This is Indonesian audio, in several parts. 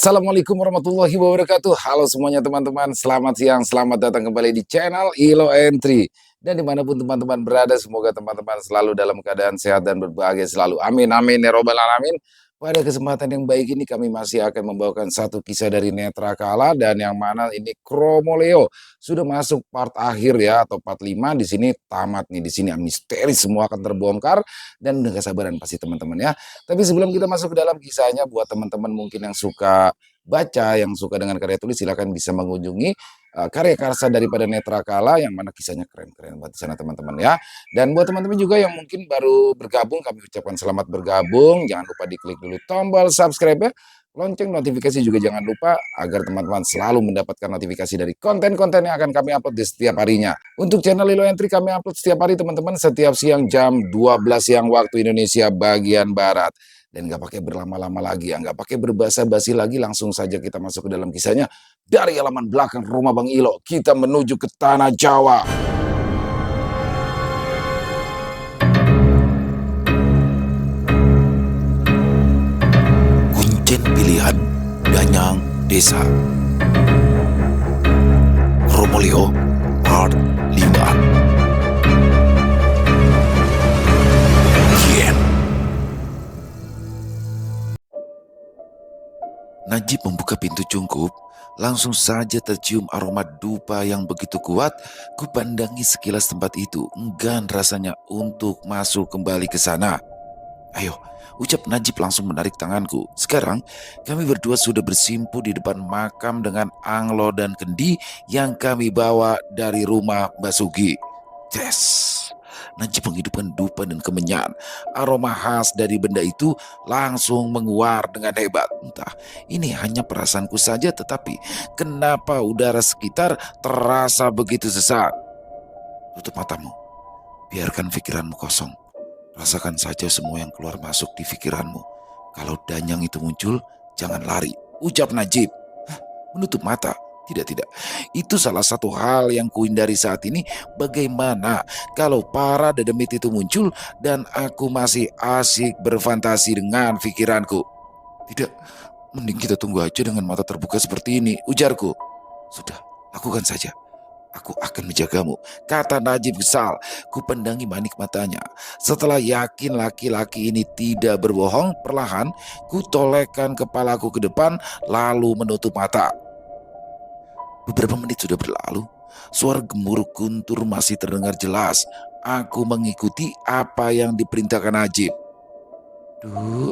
Assalamualaikum warahmatullahi wabarakatuh. Halo semuanya teman-teman, selamat siang, selamat datang kembali di channel Ilo Entry. Dan dimanapun teman-teman berada, semoga teman-teman selalu dalam keadaan sehat dan berbahagia selalu. Amin, amin, ya robbal alamin. Pada kesempatan yang baik ini kami masih akan membawakan satu kisah dari Netrakala dan yang mana ini Chromoleo sudah masuk part akhir ya atau part 5 di sini tamat nih di sini misteri semua akan terbongkar dan udah gak sabaran pasti teman-teman ya. Tapi sebelum kita masuk ke dalam kisahnya, buat teman-teman mungkin yang suka baca, yang suka dengan karya tulis, silakan bisa mengunjungi karya karsa daripada Netrakala yang mana kisahnya keren-keren buat di sana teman-teman ya. Dan buat teman-teman juga yang mungkin baru bergabung, kami ucapkan selamat bergabung. Jangan lupa diklik dulu tombol subscribe ya. Lonceng notifikasi juga jangan lupa agar teman-teman selalu mendapatkan notifikasi dari konten-konten yang akan kami upload di setiap harinya. Untuk channel Ilo Entry kami upload setiap hari teman-teman, setiap siang jam 12 siang waktu Indonesia bagian Barat. Dan nggak pakai berlama-lama lagi ya, nggak pakai berbasa-basi lagi, langsung saja kita masuk ke dalam kisahnya. Dari halaman belakang rumah Bang Ilo, kita menuju ke Tanah Jawa. Kuncen pilihan Danyang Desa Chromoleo Part 5. Najib membuka pintu cungkup. Langsung saja tercium aroma dupa yang begitu kuat. Kupandangi sekilas tempat itu, enggan rasanya untuk masuk kembali ke sana. Ayo, ucap Najib langsung menarik tanganku. Sekarang kami berdua sudah bersimpu di depan makam dengan anglo dan kendi yang kami bawa dari rumah Mbak Sugi. Yes. Najib menghidupkan dupa dan kemenyan. Aroma khas dari benda itu langsung menguar dengan hebat. Entah ini hanya perasaanku saja, tetapi kenapa udara sekitar terasa begitu sesak? Tutup matamu, biarkan pikiranmu kosong. Rasakan saja semua yang keluar masuk di pikiranmu. Kalau Danyang itu muncul, jangan lari, ucap Najib. Menutup mata? Tidak. Itu salah satu hal yang kuhindari saat ini. Bagaimana kalau para dedemit itu muncul dan aku masih asik berfantasi dengan pikiranku? Tidak, mending kita tunggu aja dengan mata terbuka seperti ini, ujarku. Sudah, lakukan saja. Aku akan menjagamu, kata Najib kesal. Kupendangi manik matanya. Setelah yakin laki-laki ini tidak berbohong, perlahan kutolekkan kepalaku ke depan lalu menutup mata. Beberapa menit sudah berlalu. Suara gemuruh guntur masih terdengar jelas. Aku mengikuti apa yang diperintahkan Najib. Duh,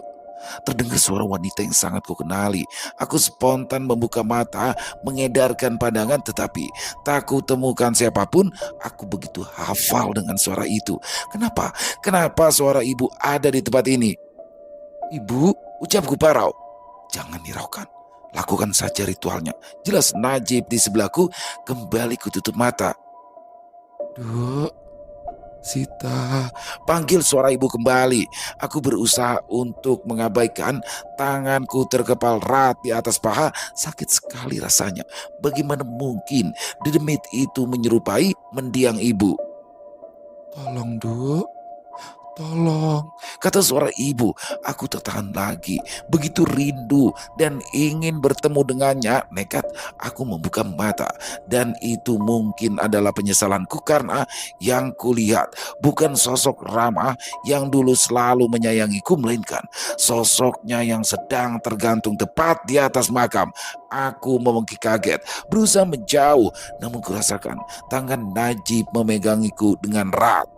terdengar suara wanita yang sangat kukenali. Aku spontan membuka mata, mengedarkan pandangan, tetapi tak kutemukan siapapun. Aku begitu hafal dengan suara itu. Kenapa suara ibu ada di tempat ini? Ibu, ucapku parau. Jangan hiraukan, lakukan saja ritualnya. Jelas Najib di sebelahku. Kembali kututup mata. Duh, Sita, panggil suara ibu kembali. Aku berusaha untuk mengabaikan. Tanganku terkepal erat di atas paha. Sakit sekali rasanya. Bagaimana mungkin dedemit itu menyerupai mendiang ibu? Tolong, Duk. Tolong, kata suara ibu. Aku tertahan lagi. Begitu rindu dan ingin bertemu dengannya, nekat aku membuka mata. Dan itu mungkin adalah penyesalanku karena yang kulihat bukan sosok Rama yang dulu selalu menyayangiku, melainkan sosoknya yang sedang tergantung tepat di atas makam. Aku memengki kaget, berusaha menjauh, namun kurasakan tangan Najib memegangiku dengan erat.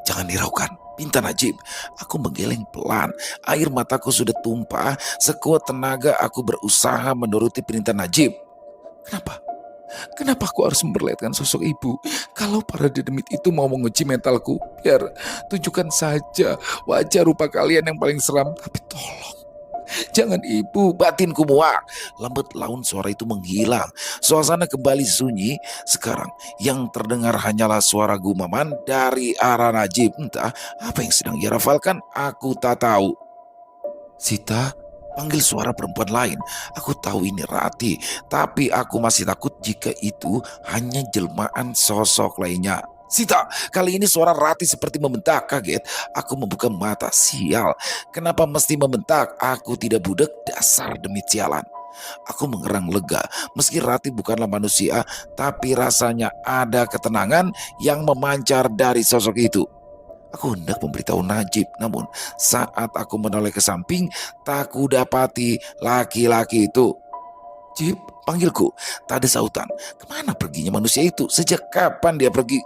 Jangan hiraukan, pinta Najib. Aku menggeleng pelan. Air mataku sudah tumpah. Sekuat tenaga aku berusaha menuruti perintah Najib. Kenapa aku harus memperlihatkan sosok ibu? Kalau para dedemit itu mau menguji mentalku, biar tunjukkan saja wajah rupa kalian yang paling seram. Tapi tolong, jangan ibu, batinku muak. Lambat laun suara itu menghilang. Suasana kembali sunyi. Sekarang yang terdengar hanyalah suara gumaman dari arah Najib. Entah apa yang sedang ia rafalkan, aku tak tahu. Sita, panggil suara perempuan lain. Aku tahu ini Rati, tapi aku masih takut jika itu hanya jelmaan sosok lainnya. Sita, kali ini suara Rati seperti membentak. Kaget, aku membuka mata. Sial, kenapa mesti membentak? Aku tidak budek, dasar demi sialan. Aku mengerang lega, meski Rati bukanlah manusia, tapi rasanya ada ketenangan yang memancar dari sosok itu. Aku hendak memberitahu Najib, namun saat aku menoleh ke samping, tak kudapati laki-laki itu. Jip, panggilku. Tak ada sautan. Kemana perginya manusia itu? Sejak kapan dia pergi?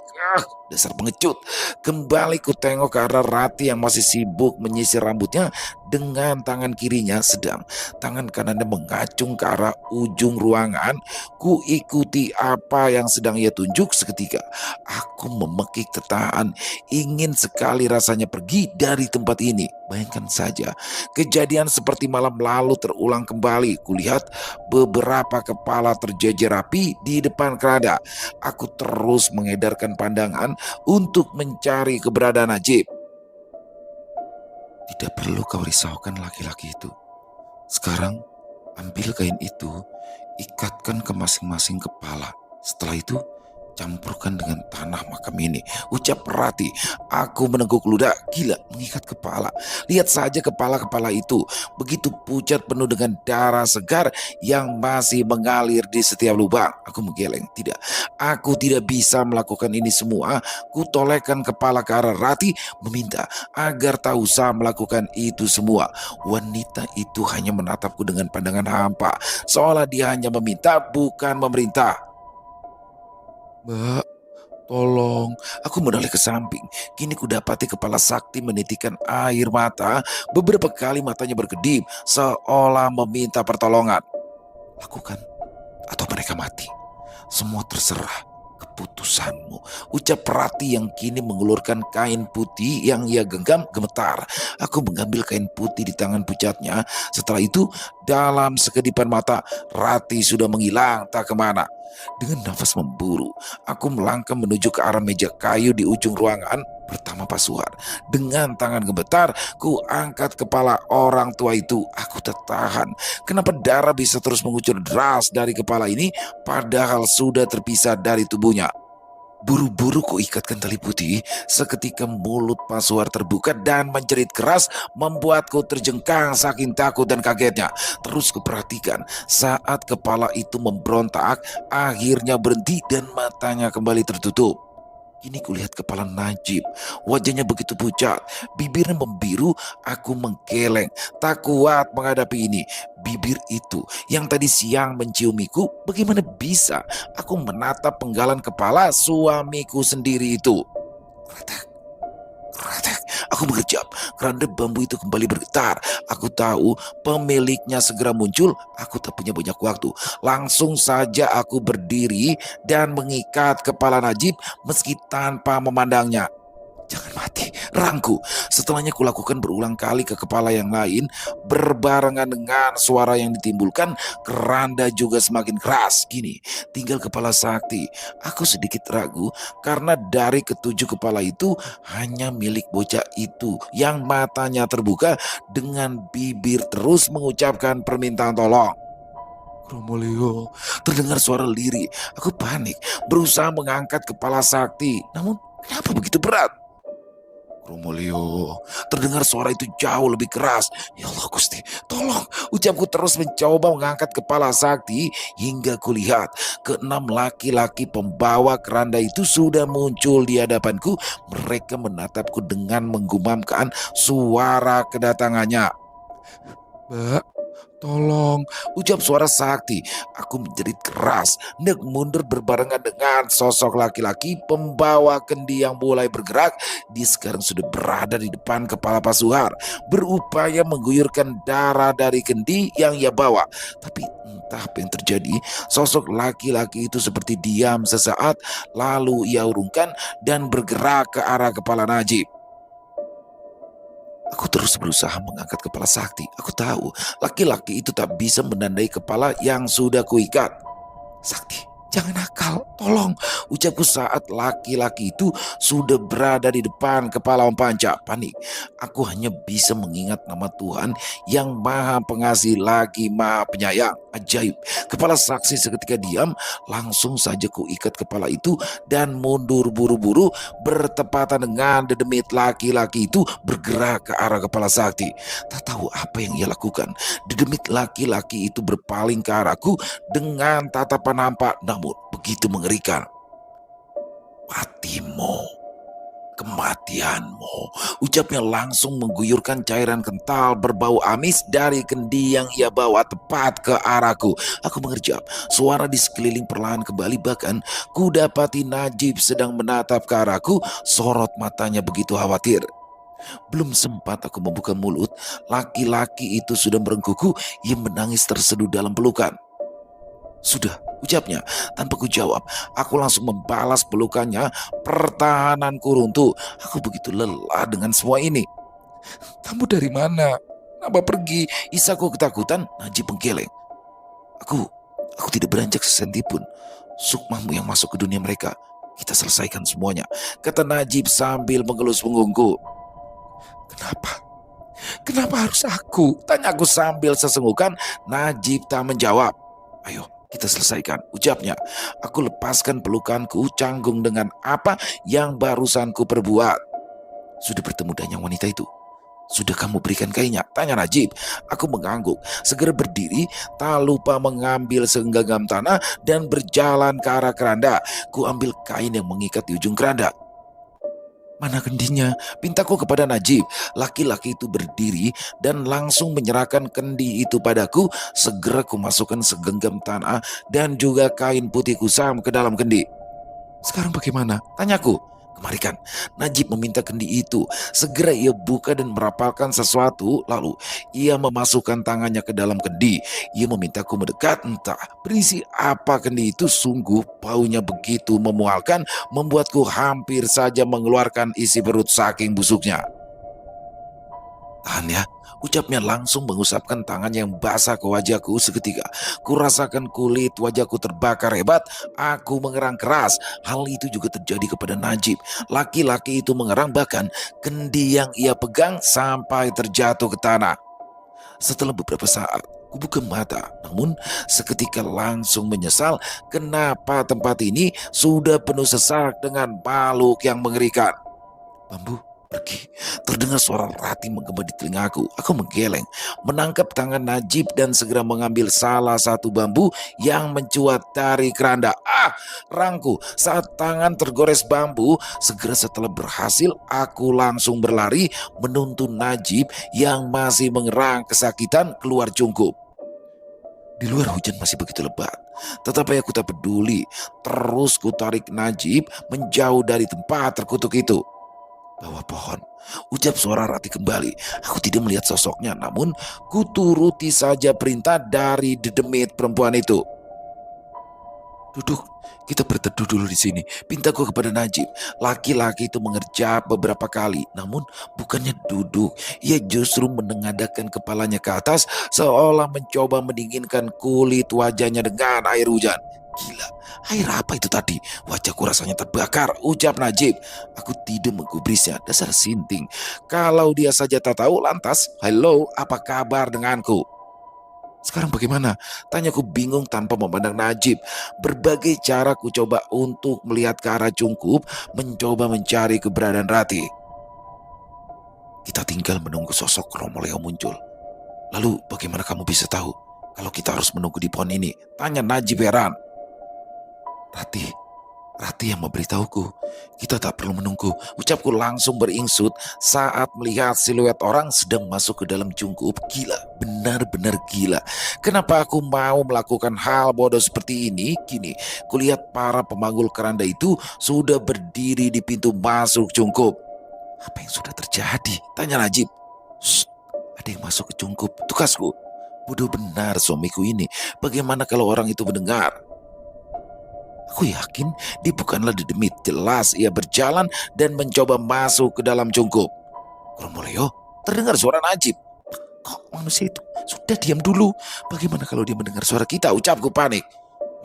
Dasar pengecut. Kembali ku tengok ke arah Rati yang masih sibuk menyisir rambutnya dengan tangan kirinya, sedang tangan kanannya mengacung ke arah ujung ruangan. Ku ikuti apa yang sedang ia tunjuk seketika. Aku memekik ketahan, ingin sekali rasanya pergi dari tempat ini. Bayangkan saja, kejadian seperti malam lalu terulang kembali. Kulihat beberapa kepala terjejer rapi di depan keranda. Aku terus mengedarkan pandangan untuk mencari keberadaan Najib. Tidak perlu kau risaukan laki-laki itu. Sekarang ambil kain itu, ikatkan ke masing-masing kepala. Setelah itu campurkan dengan tanah makam ini, ucap Rati. Aku meneguk ludah. Gila, mengikat kepala. Lihat saja kepala-kepala itu, begitu pucat, penuh dengan darah segar yang masih mengalir di setiap lubang. Aku menggeleng. Tidak, aku tidak bisa melakukan ini semua. Kutolekan kepala ke arah Rati, meminta agar tak usah melakukan itu semua. Wanita itu hanya menatapku dengan pandangan hampa, seolah dia hanya meminta, bukan memerintah. Mbak, tolong. Aku menoleh ke samping. Kini kudapati kepala Sakti menitikkan air mata. Beberapa kali matanya berkedip, seolah meminta pertolongan. Lakukan, atau mereka mati. Semua terserah, keputusanmu, ucap Rati yang kini mengulurkan kain putih yang ia genggam. Gemetar, aku mengambil kain putih di tangan pucatnya. Setelah itu, dalam sekedipan mata, Rati sudah menghilang tak kemana. Dengan nafas memburu, aku melangkah menuju ke arah meja kayu di ujung ruangan pertama Pak Suhar. Dengan tangan gemetar, ku angkat kepala orang tua itu. Aku tak tahan. Kenapa darah bisa terus mengucur deras dari kepala ini, padahal sudah terpisah dari tubuhnya? Buru-buru ku ikatkan tali putih. Seketika mulut Pak Suhar terbuka dan menjerit keras, membuatku terjengkang saking takut dan kagetnya. Terus kuperhatikan saat kepala itu memberontak, akhirnya berhenti dan matanya kembali tertutup. Kini kulihat kepala Najib, wajahnya begitu pucat, bibirnya membiru. Aku menggeleng, tak kuat menghadapi ini. Bibir itu yang tadi siang menciumiku, bagaimana bisa aku menatap penggalan kepala suamiku sendiri itu? Kretek, kretek. Aku mengerjap, keranda bambu itu kembali bergetar. Aku tahu pemiliknya segera muncul. Aku tak punya banyak waktu. Langsung saja aku berdiri dan mengikat kepala Najib meski tanpa memandangnya. Jangan mati, rangku. Setelahnya kulakukan berulang kali ke kepala yang lain. Berbarengan dengan suara yang ditimbulkan, keranda juga semakin keras. Kini tinggal kepala Sakti. Aku sedikit ragu karena dari ketujuh kepala itu hanya milik bocah itu yang matanya terbuka dengan bibir terus mengucapkan permintaan tolong. Romolio, terdengar suara lirih. Aku panik, berusaha mengangkat kepala Sakti. Namun kenapa begitu berat? Romolio, terdengar suara itu jauh lebih keras. Ya Allah Gusti, tolong. Ucapku terus mencoba mengangkat kepala Sakti hingga kulihat keenam laki-laki pembawa keranda itu sudah muncul di hadapanku. Mereka menatapku dengan menggumamkan suara kedatangannya. Mbak, tolong, ucap suara Sakti. Aku menjerit keras, hendak mundur berbarengan dengan sosok laki-laki pembawa kendi yang mulai bergerak. Dia sekarang sudah berada di depan kepala Pak Suhar, berupaya mengguyurkan darah dari kendi yang ia bawa. Tapi entah apa yang terjadi, sosok laki-laki itu seperti diam sesaat, lalu ia urungkan dan bergerak ke arah kepala Najib. Aku terus berusaha mengangkat kepala Sakti. Aku tahu laki-laki itu tak bisa menandai kepala yang sudah kuikat. Sakti, jangan nakal, Tolong, ucapku saat laki-laki itu sudah berada di depan kepala Om Panca. Panik, aku hanya bisa mengingat nama Tuhan yang maha pengasih lagi maha penyayang. Ajaib, kepala saksi seketika diam, langsung saja kuikat kepala itu dan mundur buru-buru bertepatan dengan dedemit laki-laki itu bergerak ke arah kepala sakti. Tak tahu apa yang ia lakukan, dedemit laki-laki itu berpaling ke arahku dengan tatapan nampak namun begitu mengerikan. Matimu, kematianmu, ucapnya langsung mengguyurkan cairan kental berbau amis dari kendi yang ia bawa tepat ke arahku. Aku mengerjap, suara di sekeliling perlahan kembali, bahkan ku dapati Najib sedang menatap ke arahku, sorot matanya begitu khawatir. Belum sempat aku membuka mulut, laki-laki itu sudah merengkuhku. Ia menangis terseduh dalam pelukan. Sudah, ucapnya tanpa ku jawab. Aku langsung membalas pelukannya. Pertahananku runtuh. Aku begitu lelah dengan semua ini. Kamu dari mana? Kenapa pergi? Isaku ketakutan. Najib menggeleng. Aku tidak beranjak sesenti pun. Sukmamu yang masuk ke dunia mereka. Kita selesaikan semuanya, kata Najib sambil mengelus punggungku. Kenapa? Kenapa harus aku? Tanyaku sambil sesenggukan. Najib tak menjawab. Ayo, kita selesaikan, ucapnya. Aku lepaskan pelukanku, canggung dengan apa yang barusan ku perbuat. Sudah bertemu dengan wanita itu? Sudah kamu berikan kainnya? Tanya Najib. Aku mengangguk, segera berdiri, tak lupa mengambil segenggam tanah dan berjalan ke arah keranda. Ku ambil kain yang mengikat di ujung keranda. Mana kendinya? Pintaku kepada Najib. Laki-laki itu berdiri dan langsung menyerahkan kendi itu padaku. Segera ku masukkan segenggam tanah dan juga kain putih kusam ke dalam kendi. Sekarang bagaimana? Tanyaku. Kemarikan. Najib meminta kendi itu. Segera ia buka dan merapalkan sesuatu. Lalu ia memasukkan tangannya ke dalam kendi. Ia memintaku mendekat. Entah berisi apa kendi itu, sungguh baunya begitu memualkan, membuatku hampir saja mengeluarkan isi perut saking busuknya. Tahan ya, ucapnya langsung mengusapkan tangan yang basah ke wajahku seketika. Kurasakan kulit wajahku terbakar hebat. Aku mengerang keras. Hal itu juga terjadi kepada Najib. Laki-laki itu mengerang, bahkan kendi yang ia pegang sampai terjatuh ke tanah. Setelah beberapa saat, ku buka mata. Namun seketika langsung menyesal kenapa tempat ini sudah penuh sesak dengan makhluk yang mengerikan. Bambu, pergi. Terdengar suara Rati menggema di telingaku. Aku menggeleng, menangkap tangan Najib dan segera mengambil salah satu bambu yang mencuat dari keranda. Rangku saat tangan tergores bambu. Segera setelah berhasil, aku langsung berlari menuntun Najib yang masih mengerang kesakitan keluar cungkup. Di luar hujan masih begitu lebat, tetapi aku tak peduli. Terus ku tarik Najib menjauh dari tempat terkutuk itu. Bawah pohon, ucap suara Rati kembali. Aku tidak melihat sosoknya, namun ku turuti saja perintah dari dedemit perempuan itu. Duduk, kita berteduh dulu di sini, pintaku kepada Najib. Laki-laki itu mengerjap beberapa kali, namun bukannya duduk, ia justru menengadahkan kepalanya ke atas, seolah mencoba mendinginkan kulit wajahnya dengan air hujan. Gila, air apa itu tadi? Wajahku rasanya terbakar, ucap Najib. Aku tidak menggubrisnya, dasar sinting. Kalau dia saja tak tahu, lantas, halo, apa kabar denganku? Sekarang bagaimana? Tanyaku bingung tanpa memandang Najib. Berbagai cara ku coba untuk melihat ke arah cungkup, mencoba mencari keberadaan Rati. Kita tinggal menunggu sosok Romo Leo muncul. Lalu bagaimana kamu bisa tahu kalau kita harus menunggu di pohon ini? Tanya Najib heran. Rati yang memberitahuku. Kita tak perlu menunggu, ucapku langsung beringsut saat melihat siluet orang sedang masuk ke dalam cungkup. Gila, benar-benar gila. Kenapa aku mau melakukan hal bodoh seperti ini? Kini, kulihat para pemanggul keranda itu sudah berdiri di pintu masuk cungkup. Apa yang sudah terjadi? Tanya Najib. Shh, ada yang masuk ke cungkup, tukasku. Bodoh benar suamiku ini. Bagaimana kalau orang itu mendengar? Aku yakin dia bukanlah dedemit. Jelas ia berjalan dan mencoba masuk ke dalam cungkup. Romo Leo, terdengar suara Najib. Kok manusia itu? Sudah diam dulu. Bagaimana kalau dia mendengar suara kita? Ucapku panik.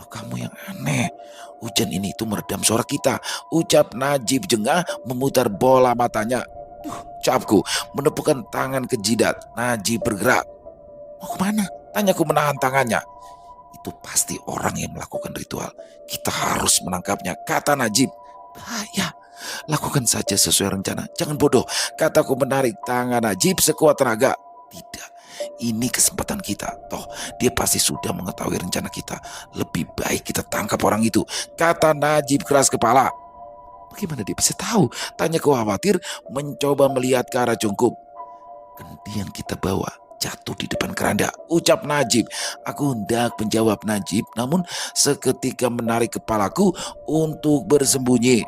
Loh, kamu yang aneh. Hujan ini itu meredam suara kita, ucap Najib jengah memutar bola matanya. Ucapku menepukkan tangan ke jidat. Najib bergerak. Mau kemana? Tanyaku menahan tangannya. Itu pasti orang yang melakukan ritual. Kita harus menangkapnya, kata Najib. Bahaya. Lakukan saja sesuai rencana. Jangan bodoh, kataku menarik tangan Najib sekuat tenaga. Tidak, ini kesempatan kita. Toh, dia pasti sudah mengetahui rencana kita. Lebih baik kita tangkap orang itu, kata Najib keras kepala. Bagaimana dia bisa tahu? Tanyaku khawatir mencoba melihat ke arah Cungkup. Kendi yang kita bawa jatuh di depan keranda, ucap Najib. Aku hendak menjawab Najib, namun seketika menarik kepalaku untuk bersembunyi.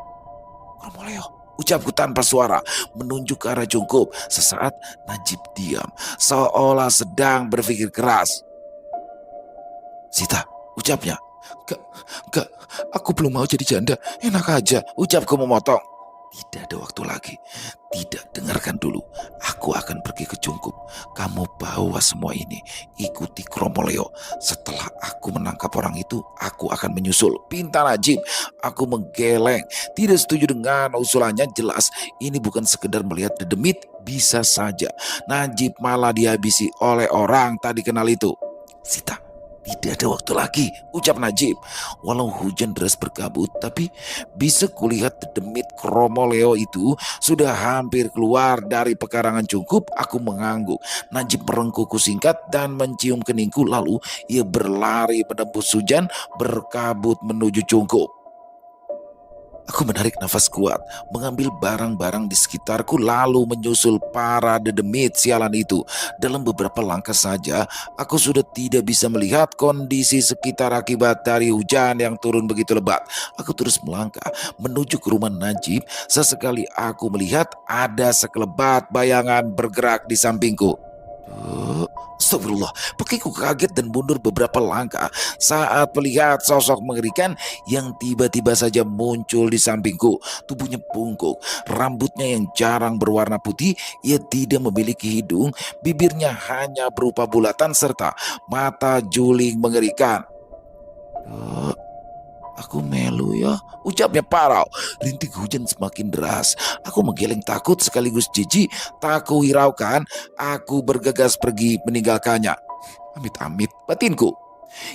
Kromoleo, ucapku tanpa suara, menunjuk ke arah Cungkup. Sesaat Najib diam, seolah sedang berpikir keras. Sita, ucapnya. Gak, aku belum mau jadi janda. Enak aja, ucapku memotong. Tidak ada waktu lagi. Tidak, dengarkan dulu. Aku akan pergi ke Cungkup. Kamu bawa semua ini. Ikuti Kromoleo. Setelah aku menangkap orang itu, aku akan menyusul, pinta Najib. Aku menggeleng. Tidak setuju dengan usulannya. Jelas ini bukan sekedar melihat dedemit. Bisa saja Najib malah dihabisi oleh orang tadi kenal itu. Sita, tidak ada waktu lagi, ucap Najib. Walau hujan deras berkabut, tapi bisa kulihat dedemit Kromoleo itu sudah hampir keluar dari pekarangan Cungkup. Aku mengangguk. Najib merengkuhku singkat dan mencium keningku. Lalu ia berlari menembus hujan berkabut menuju Cungkup. Aku menarik nafas kuat, mengambil barang-barang di sekitarku lalu menyusul para dedemit sialan itu. Dalam beberapa langkah saja, aku sudah tidak bisa melihat kondisi sekitar akibat dari hujan yang turun begitu lebat. Aku terus melangkah menuju ke rumah Najib. Sesekali aku melihat ada sekelebat bayangan bergerak di sampingku. Astagfirullah, pakiku kaget dan mundur beberapa langkah saat melihat sosok mengerikan yang tiba-tiba saja muncul di sampingku. Tubuhnya bungkuk, rambutnya yang jarang berwarna putih, ia tidak memiliki hidung, bibirnya hanya berupa bulatan serta mata juling mengerikan. Aku melu ya, ucapnya parau. Rintik hujan semakin deras. Aku menggeleng takut sekaligus jijik. Tak kuhiraukan, aku bergegas pergi meninggalkannya. Amit-amit, batinku.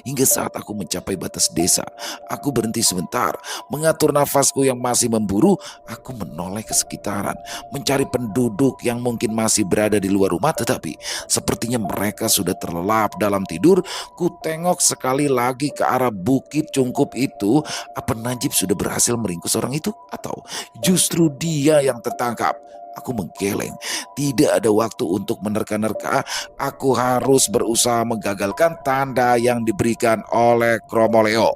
Hingga saat aku mencapai batas desa, aku berhenti sebentar, mengatur nafasku yang masih memburu. Aku menoleh ke sekitaran, mencari penduduk yang mungkin masih berada di luar rumah, tetapi sepertinya mereka sudah terlelap dalam tidur. Ku tengok sekali lagi ke arah bukit Cungkup itu. Apa Najib sudah berhasil meringkus orang itu? Atau justru dia yang tertangkap? Aku menggeleng. Tidak ada waktu untuk menerka-nerka. Aku harus berusaha menggagalkan tanda yang diberikan oleh Kromoleo.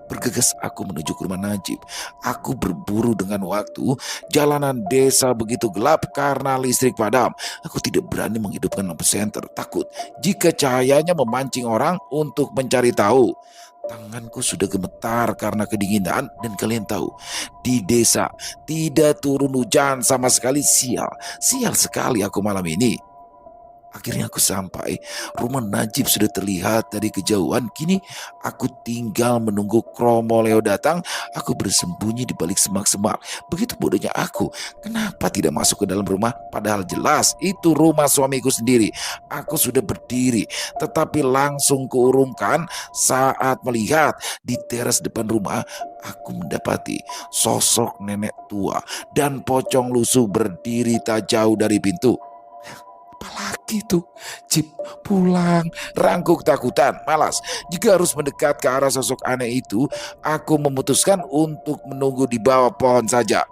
Bergegas aku menuju ke rumah Najib. Aku berburu dengan waktu. Jalanan desa begitu gelap karena listrik padam. Aku tidak berani menghidupkan lampu senter. Takut jika cahayanya memancing orang untuk mencari tahu. Tanganku sudah gemetar karena kedinginan, dan kalian tahu, di desa tidak turun hujan sama sekali. Sial sekali aku malam ini. Akhirnya aku sampai. Rumah Najib sudah terlihat dari kejauhan. Kini aku tinggal menunggu Kromoleo datang. Aku bersembunyi di balik semak-semak. Begitu bodohnya aku. Kenapa tidak masuk ke dalam rumah? Padahal jelas itu rumah suamiku sendiri. Aku sudah berdiri, tetapi langsung keurungkan saat melihat di teras depan rumah. Aku mendapati sosok nenek tua dan pocong lusuh berdiri tak jauh dari pintu. Apalagi tuh, Cip, pulang, rangkuk takutan, malas. Jika harus mendekat ke arah sosok aneh itu, aku memutuskan untuk menunggu di bawah pohon saja.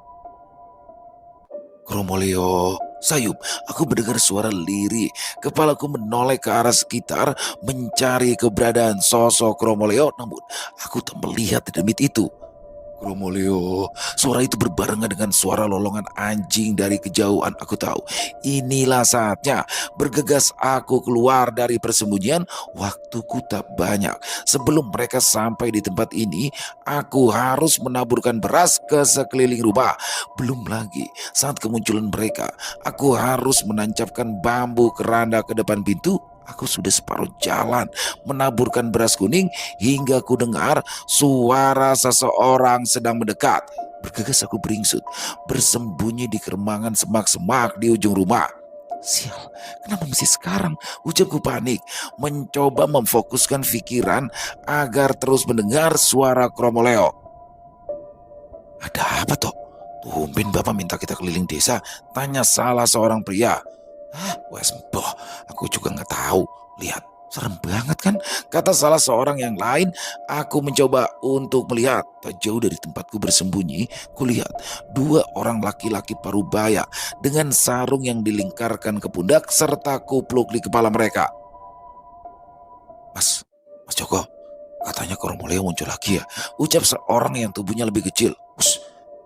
Kromoleo, sayup, aku mendengar suara lirih. Kepalaku menoleh ke arah sekitar, mencari keberadaan sosok Kromoleo, namun aku tak melihat demit itu. Kromoleo, suara itu berbarengan dengan suara lolongan anjing dari kejauhan. Aku tahu, inilah saatnya. Bergegas aku keluar dari persembunyian. Waktuku tak banyak. Sebelum mereka sampai di tempat ini, aku harus menaburkan beras ke sekeliling rumah. Belum lagi saat kemunculan mereka, aku harus menancapkan bambu keranda ke depan pintu. Aku sudah separuh jalan menaburkan beras kuning hingga ku dengar suara seseorang sedang mendekat. Bergegas aku beringsut, bersembunyi di keremangan semak-semak di ujung rumah. Sial, kenapa mesti sekarang? Ucapku panik, mencoba memfokuskan pikiran agar terus mendengar suara Kromoleo. Ada apa toh? Tumben bapak minta kita keliling desa, tanya salah seorang pria. Hah, wes boh, aku juga nggak tahu. Lihat, serem banget kan? Kata salah seorang yang lain. Aku mencoba untuk melihat. Tak jauh dari tempatku bersembunyi, kulihat dua orang laki-laki parubaya dengan sarung yang dilingkarkan ke pundak serta kupluk di kepala mereka. Mas Joko, katanya Koromoleo muncul lagi ya. Ucap seorang yang tubuhnya lebih kecil. Us,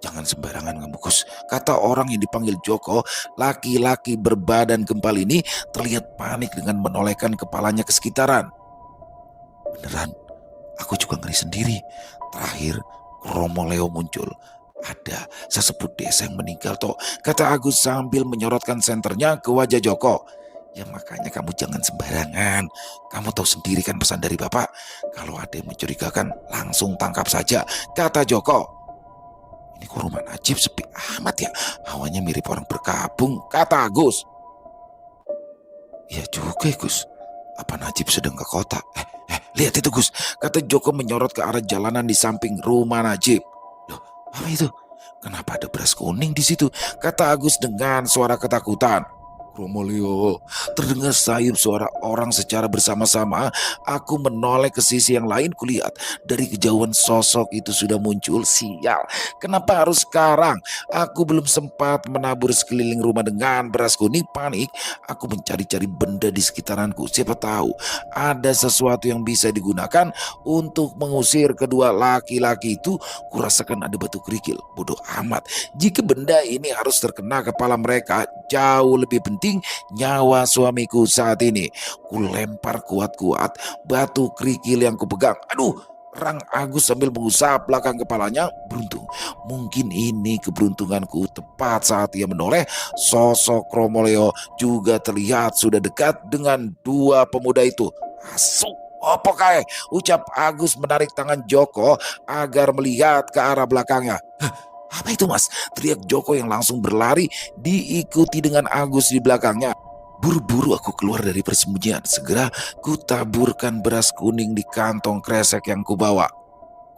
jangan sembarangan kamu Gus. Kata orang yang dipanggil Joko. Laki-laki berbadan gempal ini terlihat panik dengan menolehkan kepalanya ke sekitaran. Beneran, aku juga ngeri sendiri. Terakhir, Koromoleo muncul. Ada sesepuh desa yang meninggal toh, kata Agus sambil menyorotkan senternya ke wajah Joko. Ya makanya kamu jangan sembarangan. Kamu tahu sendiri kan pesan dari bapak. Kalau ada yang mencurigakan langsung tangkap saja, kata Joko. Ini kok rumah Najib sepi amat ya. Hawanya mirip orang berkabung, kata Agus. Iya juga Gus. Apa Najib sedang ke kota? Lihat itu Gus, kata Joko menyorot ke arah jalanan di samping rumah Najib. Loh, apa itu? Kenapa ada beras kuning di situ? Kata Agus dengan suara ketakutan. Kromolio, terdengar sayup suara orang secara bersama-sama. Aku menoleh ke sisi yang lain, kulihat dari kejauhan sosok itu sudah muncul. Sial, kenapa harus sekarang? Aku belum sempat menabur sekeliling rumah dengan beras kuning. Panik, aku mencari-cari benda di sekitaranku. Siapa tahu ada sesuatu yang bisa digunakan untuk mengusir kedua laki-laki itu. Kurasakan ada batu kerikil. Bodoh amat, jika benda ini harus terkena kepala mereka, jauh lebih penting nyawa suamiku saat ini. Ku lempar kuat-kuat batu kerikil yang kupegang. Aduh, rang Agus sambil mengusap belakang kepalanya. Beruntung, mungkin ini keberuntunganku. Tepat saat ia menoleh, sosok Kromoleo juga terlihat sudah dekat dengan dua pemuda itu. Asuk, opo kae, ucap Agus menarik tangan Joko agar melihat ke arah belakangnya. Apa itu Mas? Teriak Joko yang langsung berlari diikuti dengan Agus di belakangnya. Buru-buru aku keluar dari persembunyian. Segera ku taburkan beras kuning di kantong kresek yang kubawa.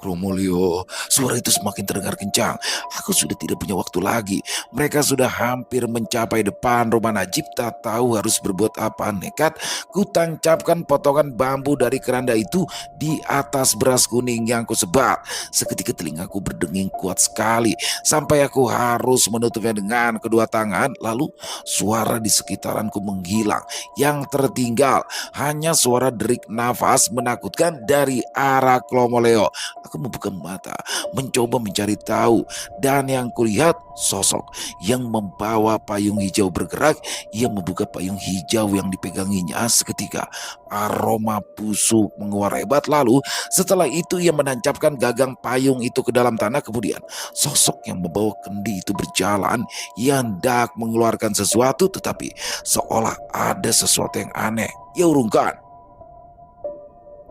Kromolio, suara itu semakin terdengar kencang. Aku sudah tidak punya waktu lagi. Mereka sudah hampir mencapai depan rumah Najib. Tak tahu harus berbuat apa. Nekat, ku tancapkan potongan bambu dari keranda itu di atas beras kuning yang ku sebar. Seketika telingaku berdenging kuat sekali, sampai aku harus menutupnya dengan kedua tangan. Lalu suara di sekitaranku menghilang. Yang tertinggal hanya suara derik nafas menakutkan dari arah Kromoleo. Aku membuka mata, mencoba mencari tahu, dan yang kulihat sosok yang membawa payung hijau bergerak. Ia membuka payung hijau yang dipeganginya. Seketika aroma busuk menguar hebat. Lalu setelah itu ia menancapkan gagang payung itu ke dalam tanah. Kemudian sosok yang membawa kendi itu berjalan. Ia hendak mengeluarkan sesuatu, tetapi seolah ada sesuatu yang aneh. Ia urungkan.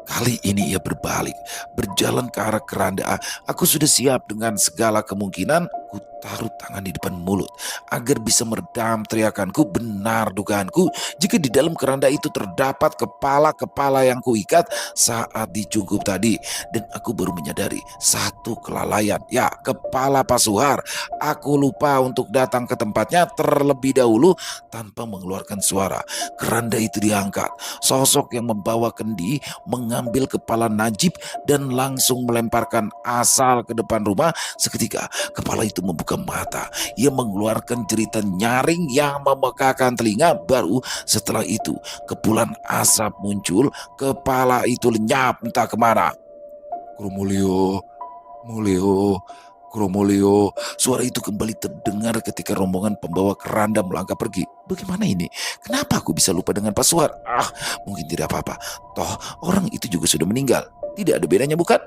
Kali ini ia berbalik, berjalan ke arah keranda. Aku sudah siap dengan segala kemungkinan. Ku taruh tangan di depan mulut agar bisa meredam teriakanku. Benar dugaanku, jika di dalam keranda itu terdapat kepala-kepala yang kuikat saat dicungkup tadi. Dan aku baru menyadari satu kelalaian. Ya, kepala Pasuhar. Aku lupa untuk datang ke tempatnya terlebih dahulu tanpa mengeluarkan suara. Keranda itu diangkat. Sosok yang membawa kendi mengambil kepala Najib dan langsung melemparkan asal ke depan rumah. Seketika kepala itu membuka mata. Ia mengeluarkan jeritan nyaring yang memekakan telinga. Baru setelah itu kepulan asap muncul. Kepala itu lenyap entah kemana. Kromolio, Molio, Kromolio. Suara itu kembali terdengar ketika rombongan pembawa keranda melangkah pergi. Bagaimana ini? Kenapa aku bisa lupa dengan Pasuhar? Mungkin tidak apa-apa. Toh orang itu juga sudah meninggal. Tidak ada bedanya bukan?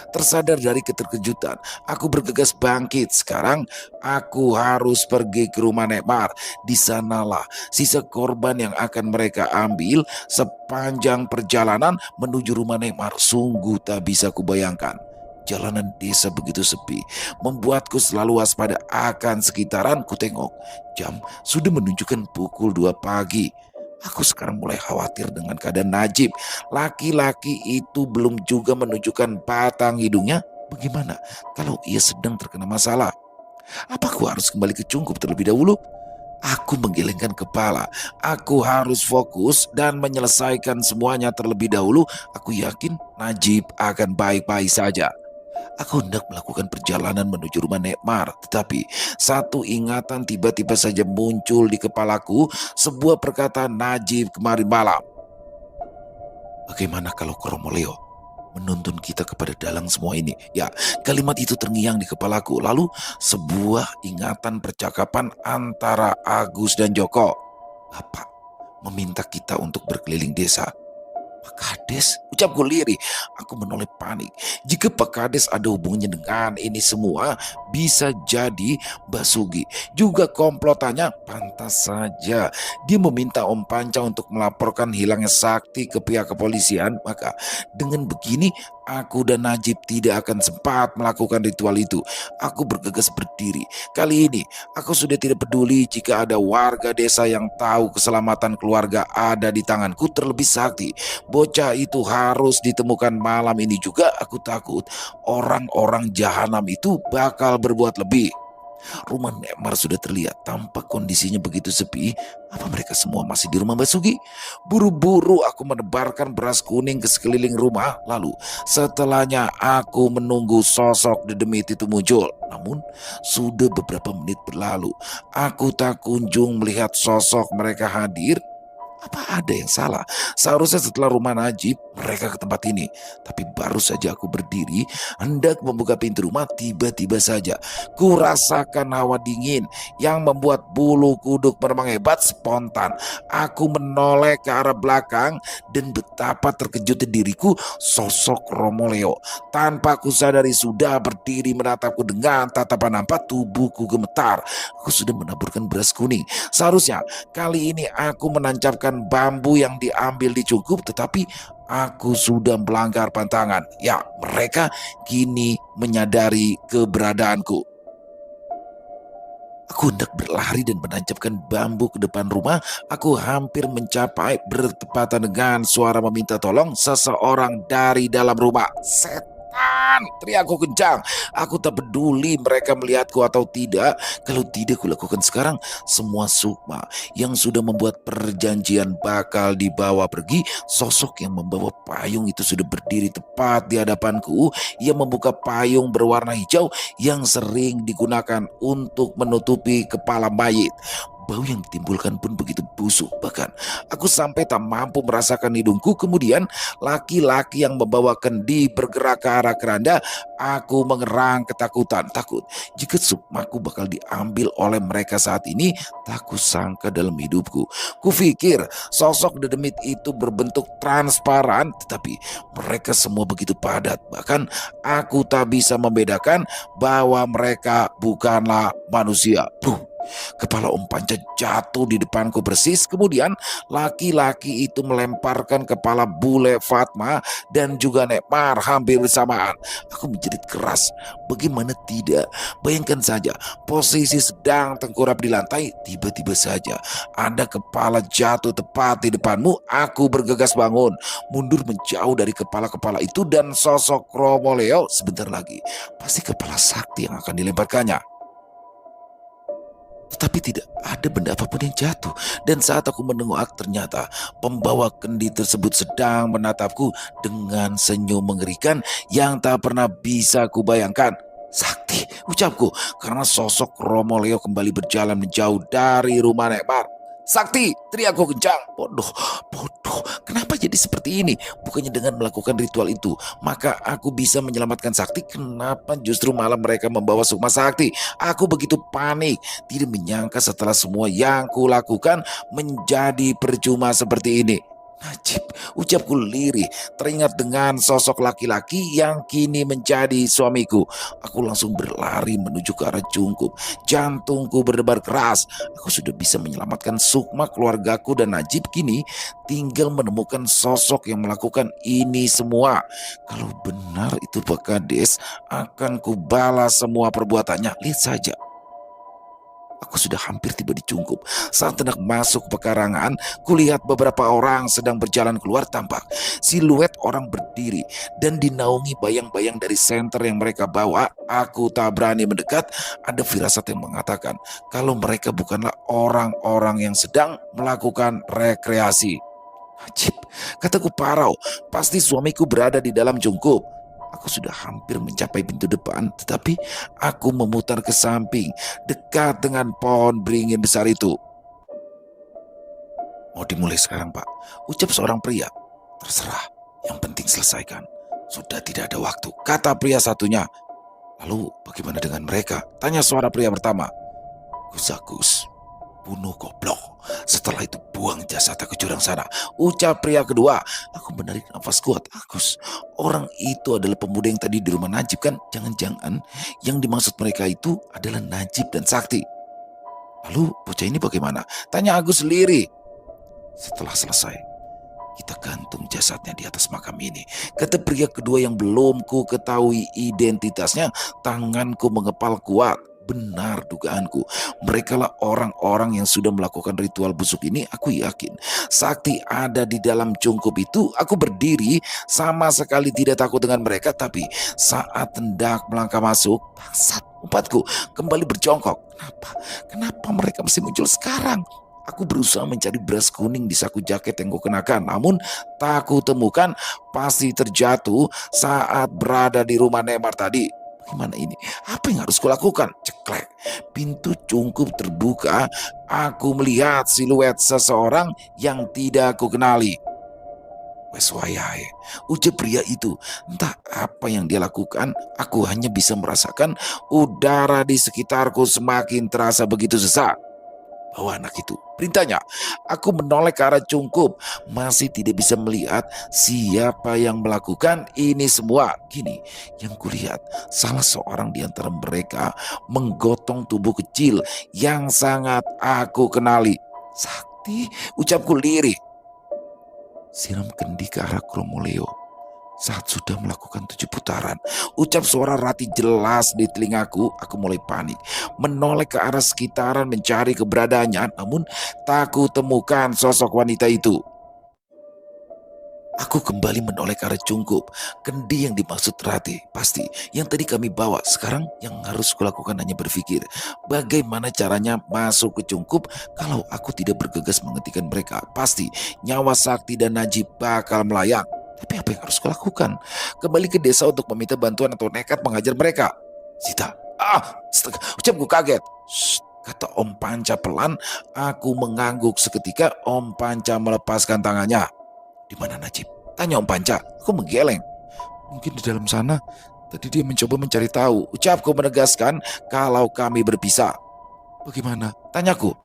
Tersadar dari keterkejutan, aku bergegas bangkit. Sekarang aku harus pergi ke rumah Nekmar. Di sanalah sisa korban yang akan mereka ambil sepanjang perjalanan menuju rumah Nekmar. Sungguh tak bisa kubayangkan. Jalanan desa begitu sepi, membuatku selalu waspada akan sekitaran. Kutengok, jam sudah menunjukkan pukul 2 pagi. Aku sekarang mulai khawatir dengan keadaan Najib. Laki-laki itu belum juga menunjukkan batang hidungnya. Bagaimana kalau ia sedang terkena masalah? Apa aku harus kembali ke Cungkup terlebih dahulu? Aku menggelengkan kepala. Aku harus fokus dan menyelesaikan semuanya terlebih dahulu. Aku yakin Najib akan baik-baik saja. Aku hendak melakukan perjalanan menuju rumah Nekmar, tetapi satu ingatan tiba-tiba saja muncul di kepalaku, sebuah perkataan Najib kemarin malam. Bagaimana kalau Romo Leo menuntun kita kepada dalang semua ini? Ya, kalimat itu terngiang di kepalaku. Lalu sebuah ingatan percakapan antara Agus dan Joko. Bapak meminta kita untuk berkeliling desa. Pak Kades, ucapku lirih. Aku menoleh panik. Jika Pak Kades ada hubungannya dengan ini semua, bisa jadi Basugi juga komplotannya. Pantas saja dia meminta Om Panca untuk melaporkan hilangnya Sakti ke pihak kepolisian. Maka dengan begini aku dan Najib tidak akan sempat melakukan ritual itu. Aku bergegas berdiri. Kali ini aku sudah tidak peduli jika ada warga desa yang tahu keselamatan keluarga ada di tanganku. Terlebih Sakti, bocah itu harus ditemukan malam ini juga. Aku takut orang-orang jahanam itu bakal berbuat lebih. Rumah Nekmar sudah terlihat. Tampak kondisinya begitu sepi. Apa mereka semua masih di rumah Basugi? Buru-buru aku menebarkan beras kuning ke sekeliling rumah. Lalu setelahnya aku menunggu sosok dedemit itu muncul. Namun sudah beberapa menit berlalu. Aku tak kunjung melihat sosok mereka hadir. Apa ada yang salah? Seharusnya setelah rumah Najib, mereka ke tempat ini. Tapi baru saja aku berdiri, hendak membuka pintu rumah, tiba-tiba saja ku rasakan hawa dingin yang membuat bulu kuduk merebang hebat. Spontan aku menoleh ke arah belakang dan betapa terkejutnya diriku. Sosok Romo Leo tanpa ku sadari sudah berdiri menatapku dengan tatapan hampa. Tubuhku gemetar. Aku sudah menaburkan beras kuning. Seharusnya kali ini aku menancapkan bambu yang diambil di Cungkup, tetapi aku sudah melanggar pantangan. Ya, mereka kini menyadari keberadaanku. Aku hendak berlari dan menancapkan bambu ke depan rumah. Aku hampir mencapai bertepatan dengan suara meminta tolong seseorang dari dalam rumah. Setan! Teriakku kencang. Aku tak peduli mereka melihatku atau tidak. Kalau tidak kulakukan sekarang, semua sukma yang sudah membuat perjanjian bakal dibawa pergi. Sosok yang membawa payung itu sudah berdiri tepat di hadapanku. Ia membuka payung berwarna hijau yang sering digunakan untuk menutupi kepala mayit. Bau yang ditimbulkan pun begitu busuk. Bahkan aku sampai tak mampu merasakan hidungku. Kemudian laki-laki yang membawa kendi bergerak ke arah keranda. Aku mengerang ketakutan. Takut jika sukmaku bakal diambil oleh mereka saat ini. Tak kusangka dalam hidupku. Kupikir sosok dedemit itu berbentuk transparan, tetapi mereka semua begitu padat. Bahkan aku tak bisa membedakan bahwa mereka bukanlah manusia. Kepala Om Panca jatuh di depanku persis. Kemudian laki-laki itu melemparkan kepala bule Fatma dan juga Nekmar hampir bersamaan. Aku menjerit keras. Bagaimana tidak? Bayangkan saja posisi sedang tengkurap di lantai. Tiba-tiba saja ada kepala jatuh tepat di depanmu. Aku bergegas bangun, mundur menjauh dari kepala-kepala itu dan sosok Romo Leo. Sebentar lagi pasti kepala sakti yang akan dilemparkannya. Tetapi tidak ada benda apapun yang jatuh. Dan saat aku menengok, ternyata pembawa kendi tersebut sedang menatapku dengan senyum mengerikan yang tak pernah bisa kubayangkan. Sakti, ucapku, karena sosok Romo Leo kembali berjalan menjauh dari rumah Nekmar. Sakti, teriakku kencang. Bodoh, kenapa jadi seperti ini? Bukannya dengan melakukan ritual itu maka aku bisa menyelamatkan Sakti. Kenapa justru malah mereka membawa Sukma Sakti? Aku begitu panik, tidak menyangka setelah semua yang kulakukan menjadi percuma seperti ini. Najib, ucapku lirih, teringat dengan sosok laki-laki yang kini menjadi suamiku. Aku langsung berlari menuju ke arah Jungkup. Jantungku berdebar keras. Aku sudah bisa menyelamatkan Sukma, keluargaku, dan Najib. Kini tinggal menemukan sosok yang melakukan ini semua. Kalau benar itu Pak Kades, akan kubalas semua perbuatannya. Lihat saja. Aku sudah hampir tiba di Cungkup. Saat hendak masuk pekarangan, kulihat beberapa orang sedang berjalan keluar. Tampak siluet orang berdiri dan dinaungi bayang-bayang dari senter yang mereka bawa. Aku tak berani mendekat. Ada firasat yang mengatakan kalau mereka bukanlah orang-orang yang sedang melakukan rekreasi. Ajib, kataku parau, pasti suamiku berada di dalam Cungkup. Aku sudah hampir mencapai pintu depan, tetapi aku memutar ke samping, dekat dengan pohon beringin besar itu. Mau dimulai sekarang, Pak, ucap seorang pria. Terserah, yang penting selesaikan. Sudah tidak ada waktu, kata pria satunya. Lalu bagaimana dengan mereka? Tanya suara pria pertama. Gus, bunuh goblok. Setelah itu buang jasadnya ke jurang sana, ucap pria kedua. Aku menarik nafas kuat. Agus, orang itu adalah pemuda yang tadi di rumah Najib kan? Jangan-jangan yang dimaksud mereka itu adalah Najib dan Sakti. Lalu bocah ini bagaimana? Tanya Agus lirih. Setelah selesai, kita gantung jasadnya di atas makam ini, kata pria kedua yang belum ku ketahui identitasnya. Tanganku mengepal kuat. Benar dugaanku, mereka lah orang-orang yang sudah melakukan ritual busuk ini. Aku yakin Sakti ada di dalam Cungkup itu. Aku berdiri, sama sekali tidak takut dengan mereka. Tapi saat hendak melangkah masuk, bangsat, umpatku kembali berjongkok. Kenapa mereka mesti muncul sekarang? Aku berusaha mencari beras kuning di saku jaket yang kukenakan, namun tak kutemukan. Pasti terjatuh saat berada di rumah Nemar tadi. Bagaimana ini? Apa yang harus kulakukan? Ceklek. Pintu Cungkup terbuka. Aku melihat siluet seseorang yang tidak aku kenali. Wes wayahe, ucap pria itu. Entah apa yang dia lakukan, aku hanya bisa merasakan udara di sekitarku semakin terasa begitu sesak. Bawa anak itu, perintahnya. Aku menoleh ke arah Cungkup, masih tidak bisa melihat siapa yang melakukan ini semua. Kini yang kulihat, salah seorang di antara mereka menggotong tubuh kecil yang sangat aku kenali. Sakti, ucapku lirih. Siram kendi ke arah Kromoleo. Saat sudah melakukan 7 putaran, ucap suara Rati jelas di telingaku. Aku mulai panik, menoleh ke arah sekitaran mencari keberadaannya, namun tak kutemukan sosok wanita itu. Aku kembali menoleh ke arah Cungkup. Kendi yang dimaksud Rati pasti yang tadi kami bawa. Sekarang yang harus kulakukan hanya berpikir bagaimana caranya masuk ke Cungkup. Kalau aku tidak bergegas menghentikan mereka, pasti nyawa Sakti dan Najib bakal melayang. Tapi apa yang harus kulakukan? Kembali ke desa untuk meminta bantuan atau nekat mengajar mereka? Sita, ucapku kaget. Shh, kata Om Panca pelan. Aku mengangguk seketika. Om Panca melepaskan tangannya. Di mana Najib? Tanya Om Panca. Aku menggeleng. Mungkin di dalam sana. Tadi dia mencoba mencari tahu. Ucapku menegaskan kalau kami berpisah. Bagaimana? Tanyaku.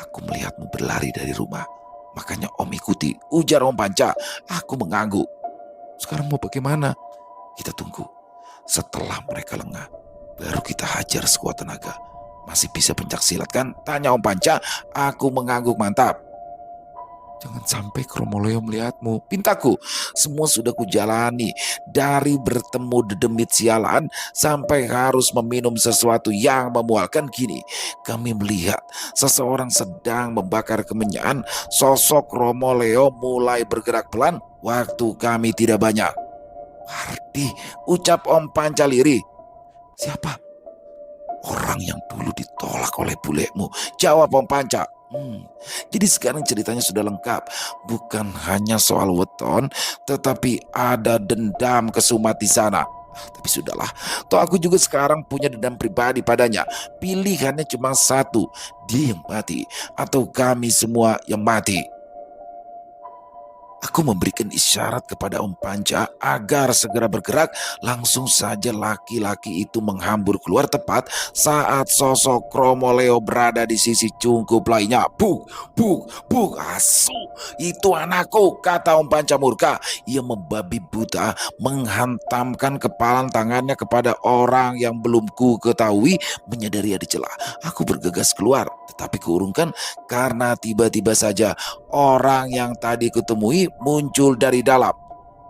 Aku melihatmu berlari dari rumah. Makanya Om ikuti, ujar Om Panca. Aku mengangguk. Sekarang mau bagaimana? Kita tunggu. Setelah mereka lengah, baru kita hajar sekuat tenaga. Masih bisa pencak silat kan? Tanya Om Panca. Aku mengangguk mantap. Jangan sampai Kromoleo melihatmu, pintaku. Semua sudah kujalani, dari bertemu dedemit sialan sampai harus meminum sesuatu yang memualkan. Kini kami melihat seseorang sedang membakar kemenyan. Sosok Kromoleo mulai bergerak pelan. Waktu kami tidak banyak. Wardi, ucap Om Panca lirih. Siapa? Orang yang dulu ditolak oleh bulekmu, jawab Om Panca. Jadi sekarang ceritanya sudah lengkap. Bukan hanya soal weton, tetapi ada dendam kesumat di sana. Tapi sudahlah, toh aku juga sekarang punya dendam pribadi padanya. Pilihannya cuma satu, dia yang mati atau kami semua yang mati. Aku memberikan isyarat kepada Om Panca agar segera bergerak. Langsung saja laki-laki itu menghambur keluar tepat saat sosok Kromoleo berada di sisi cungkup lainnya. Buk, buk, buk, asu, itu anakku, kata Om Panca murka. Ia membabi buta menghantamkan kepalan tangannya kepada orang yang belum ku ketahui menyadari ada celah. Aku bergegas keluar, tetapi keurungkan karena tiba-tiba saja orang yang tadi kutemui muncul dari dalam.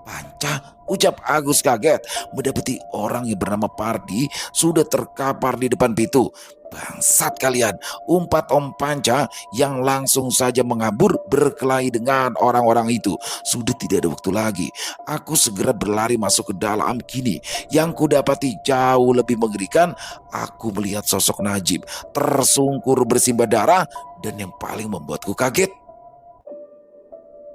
Panca, ucap Agus kaget mendapati orang yang bernama Pardi sudah terkapar di depan pintu. Bangsat kalian, umpat Om Panca yang langsung saja mengabur berkelahi dengan orang-orang itu. Sudah tidak ada waktu lagi. Aku segera berlari masuk ke dalam. Kini yang kudapati jauh lebih mengerikan. Aku melihat sosok Najib tersungkur bersimbah darah, dan yang paling membuatku kaget,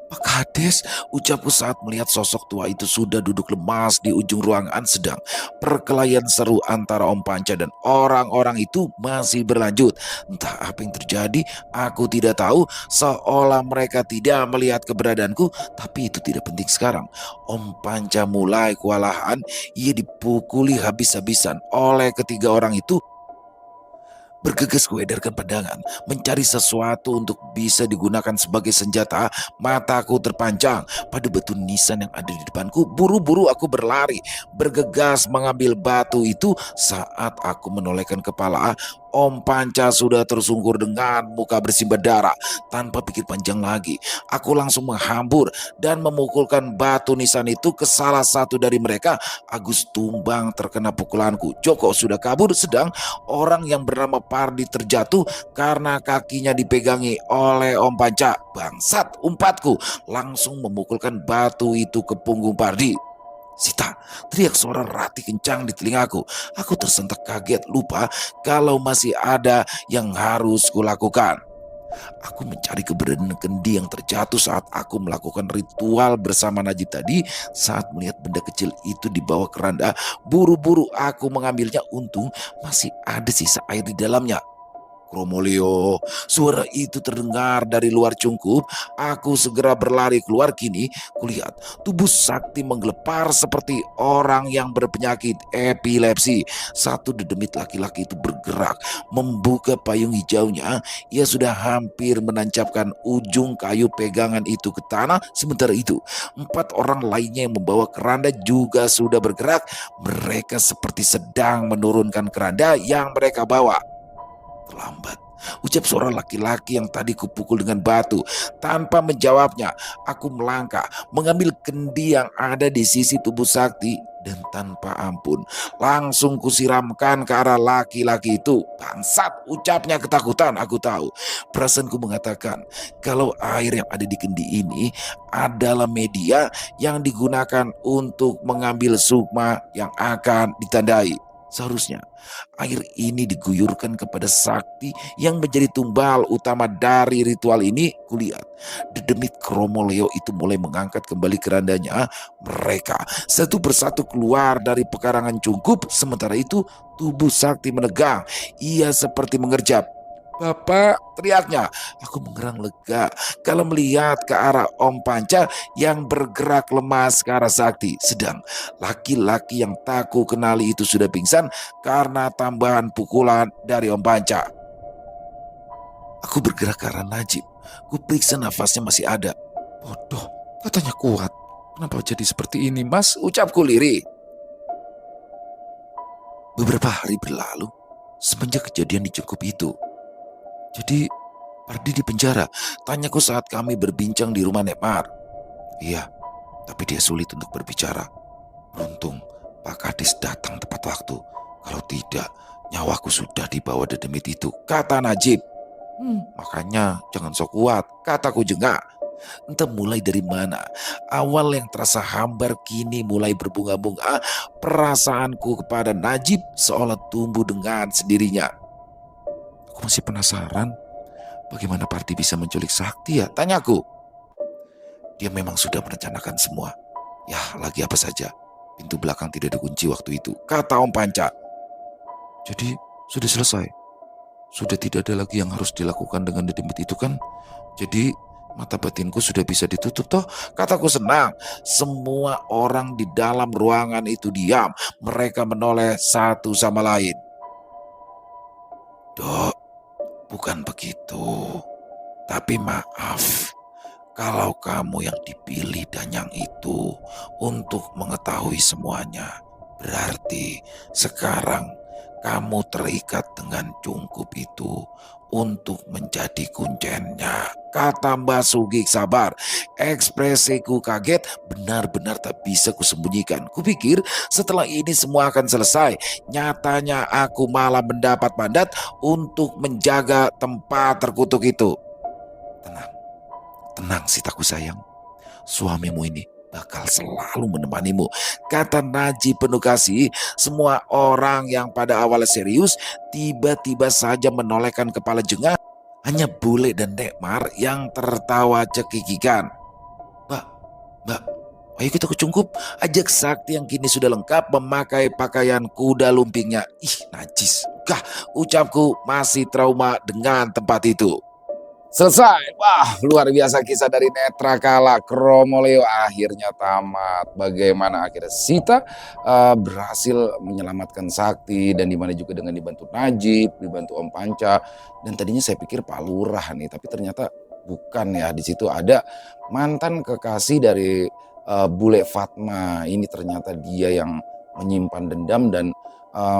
Pak Kades, ucapku saat melihat sosok tua itu sudah duduk lemas di ujung ruangan. Sedang perkelahian seru antara Om Panca dan orang-orang itu masih berlanjut. Entah apa yang terjadi, aku tidak tahu, seolah mereka tidak melihat keberadaanku. Tapi itu tidak penting sekarang. Om Panca mulai kewalahan. Ia dipukuli habis-habisan oleh ketiga orang itu. Bergegas kuedarkan pandangan, mencari sesuatu untuk bisa digunakan sebagai senjata. Mataku terpancang pada batu nisan yang ada di depanku. Buru-buru aku berlari, bergegas mengambil batu itu. Saat aku menolehkan kepala, Om Panca sudah tersungkur dengan muka bersimbah darah. Tanpa pikir panjang lagi, aku langsung menghambur dan memukulkan batu nisan itu ke salah satu dari mereka. Agus tumbang terkena pukulanku. Joko sudah kabur, sedang orang yang bernama Pardi terjatuh karena kakinya dipegangi oleh Om Panca. Bangsat, umpatku langsung memukulkan batu itu ke punggung Pardi. Sita, teriak suara Rati kencang di telingaku. Aku tersentak kaget, lupa kalau masih ada yang harus kulakukan. Aku mencari keberadaan kendi yang terjatuh saat aku melakukan ritual bersama Najib tadi. Saat melihat benda kecil itu di bawah keranda, buru-buru aku mengambilnya. Untung masih ada sisa air di dalamnya. Kromolio, suara itu terdengar dari luar cungkup. Aku segera berlari keluar. Kini kulihat tubuh Sakti menggelepar seperti orang yang berpenyakit epilepsi. Satu dedemit laki-laki itu bergerak membuka payung hijaunya. Ia sudah hampir menancapkan ujung kayu pegangan itu ke tanah. Sementara itu, 4 orang lainnya yang membawa keranda juga sudah bergerak. Mereka seperti sedang menurunkan keranda yang mereka bawa. Terlambat, ucap suara laki-laki yang tadi kupukul dengan batu. Tanpa menjawabnya, aku melangkah mengambil kendi yang ada di sisi tubuh Sakti, dan tanpa ampun langsung kusiramkan ke arah laki-laki itu. Bangsat, ucapnya ketakutan. Aku tahu, perasaanku mengatakan kalau air yang ada di kendi ini adalah media yang digunakan untuk mengambil sukma yang akan ditandai. Seharusnya air ini diguyurkan kepada Sakti yang menjadi tumbal utama dari ritual ini. Kulihat dedemit Kromoleo itu mulai mengangkat kembali kerandanya. Mereka satu persatu keluar dari pekarangan cungkup. Sementara itu tubuh Sakti menegang. Ia seperti mengerjap. Bapak, teriaknya. Aku mengerang lega kalau melihat ke arah Om Panca yang bergerak lemas ke arah Sakti. Sedang laki-laki yang tak ku kenali itu sudah pingsan karena tambahan pukulan dari Om Panca. Aku bergerak ke arah Najib. Ku periksa nafasnya masih ada. Bodoh, katanya kuat. Kenapa jadi seperti ini, Mas? Ucapku lirih. Beberapa hari berlalu semenjak kejadian di cungkup itu. Jadi Pardi di penjara, tanyaku saat kami berbincang di rumah Nekmar. Iya, tapi dia sulit untuk berbicara. Beruntung Pak Kades datang tepat waktu. Kalau tidak, nyawaku sudah dibawa dedemit itu, kata Najib. Makanya jangan sok kuat, kataku jengak. Entah mulai dari mana, awal yang terasa hambar kini mulai berbunga-bunga. Perasaanku kepada Najib seolah tumbuh dengan sendirinya. Aku masih penasaran, bagaimana Pardi bisa menculik Sakti ya? Tanyaku. Dia memang sudah merencanakan semua. Ya, lagi apa saja. Pintu belakang tidak dikunci waktu itu, kata Om Panca. Jadi, sudah selesai. Sudah tidak ada lagi yang harus dilakukan dengan dedemit itu kan? Jadi, Mata batinku sudah bisa ditutup toh. Kataku senang. Semua orang di dalam ruangan itu diam. Mereka menoleh satu sama lain. Dok, bukan begitu. Tapi maaf, kalau kamu yang dipilih Danyang itu untuk mengetahui semuanya, berarti sekarang kamu terikat dengan cungkup itu untuk menjadi kuncennya. Kata Mbak Sugih sabar. Ekspresiku kaget benar-benar tak bisa kusembunyikan. Kupikir setelah ini semua akan selesai. Nyatanya aku malah mendapat mandat untuk menjaga tempat terkutuk itu. Tenang, tenang Sitaku sayang. Suamimu ini bakal selalu menemanimu. Kata Najib penuh kasih, semua orang yang pada awalnya serius tiba-tiba saja menolehkan kepala jengah. Hanya Bule dan Nekmar yang tertawa cekikikan. Mbak, mbak, ayo kita ke Cungkup. Ajak Sakti yang kini sudah lengkap memakai pakaian kuda lumpingnya. Ih, najis. Kah, ucapku masih trauma dengan tempat itu. Selesai. Wah, luar biasa kisah dari Netrakala. Kromoleo akhirnya tamat. Bagaimana akhirnya Sita berhasil menyelamatkan Sakti, dan dimana juga dengan dibantu Najib, dibantu Om Panca. Dan tadinya saya pikir Pak Lurah nih, tapi ternyata bukan ya. Di situ ada mantan kekasih dari Bule Fatma. Ini ternyata dia yang menyimpan dendam dan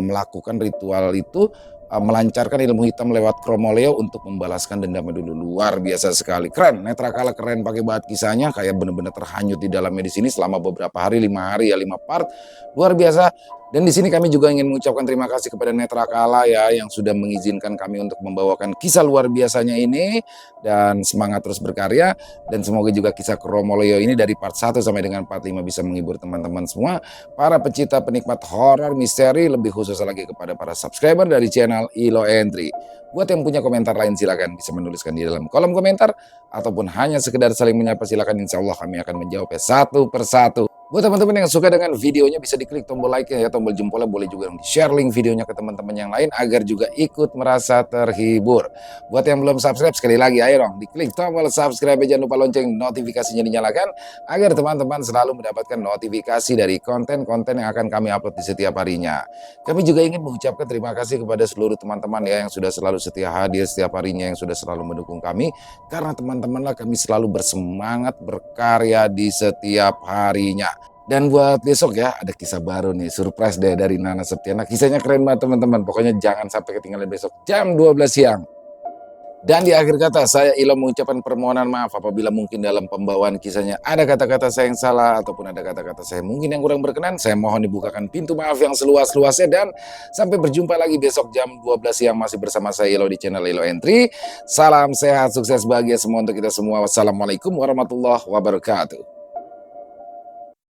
melakukan ritual itu, melancarkan ilmu hitam lewat Kromoleo untuk membalaskan dendamnya dulu. Luar biasa sekali, keren. Netrakala keren pakai banget kisahnya, kayak bener-bener terhanyut di dalamnya di sini selama beberapa hari, 5 hari ya, 5 part, luar biasa. Dan di sini kami juga ingin mengucapkan terima kasih kepada Netrakala ya, yang sudah mengizinkan kami untuk membawakan kisah luar biasanya ini, dan semangat terus berkarya. Dan semoga juga kisah Kromoleo ini dari part 1 sampai dengan part 5 bisa menghibur teman-teman semua, para pecinta penikmat horor misteri, lebih khusus lagi kepada para subscriber dari channel Ilo Entry. Buat yang punya komentar lain silakan bisa menuliskan di dalam kolom komentar, ataupun hanya sekedar saling menyapa silakan, insya Allah kami akan menjawabnya satu persatu. Buat teman-teman yang suka dengan videonya bisa diklik tombol like-nya ya, tombol jempolnya, boleh juga di-share link videonya ke teman-teman yang lain agar juga ikut merasa terhibur. Buat yang belum subscribe, sekali lagi ayo dong diklik tombol subscribe, jangan lupa lonceng notifikasinya dinyalakan agar teman-teman selalu mendapatkan notifikasi dari konten-konten yang akan kami upload di setiap harinya. Kami juga ingin mengucapkan terima kasih kepada seluruh teman-teman ya yang sudah selalu setia hadir setiap harinya, yang sudah selalu mendukung kami, karena teman-temanlah kami selalu bersemangat berkarya di setiap harinya. Dan buat besok ya, ada kisah baru nih, surprise deh dari Nana Septiana. Kisahnya keren banget teman-teman, pokoknya jangan sampai ketinggalan besok jam 12 siang. Dan di akhir kata, saya Ilo mengucapkan permohonan maaf apabila mungkin dalam pembawaan kisahnya ada kata-kata saya yang salah, ataupun ada kata-kata saya mungkin yang kurang berkenan. Saya mohon dibukakan pintu maaf yang seluas-luasnya, dan sampai berjumpa lagi besok jam 12 siang masih bersama saya Ilo di channel Ilo Entry. Salam sehat, sukses, bahagia semua untuk kita semua. Wassalamualaikum warahmatullahi wabarakatuh.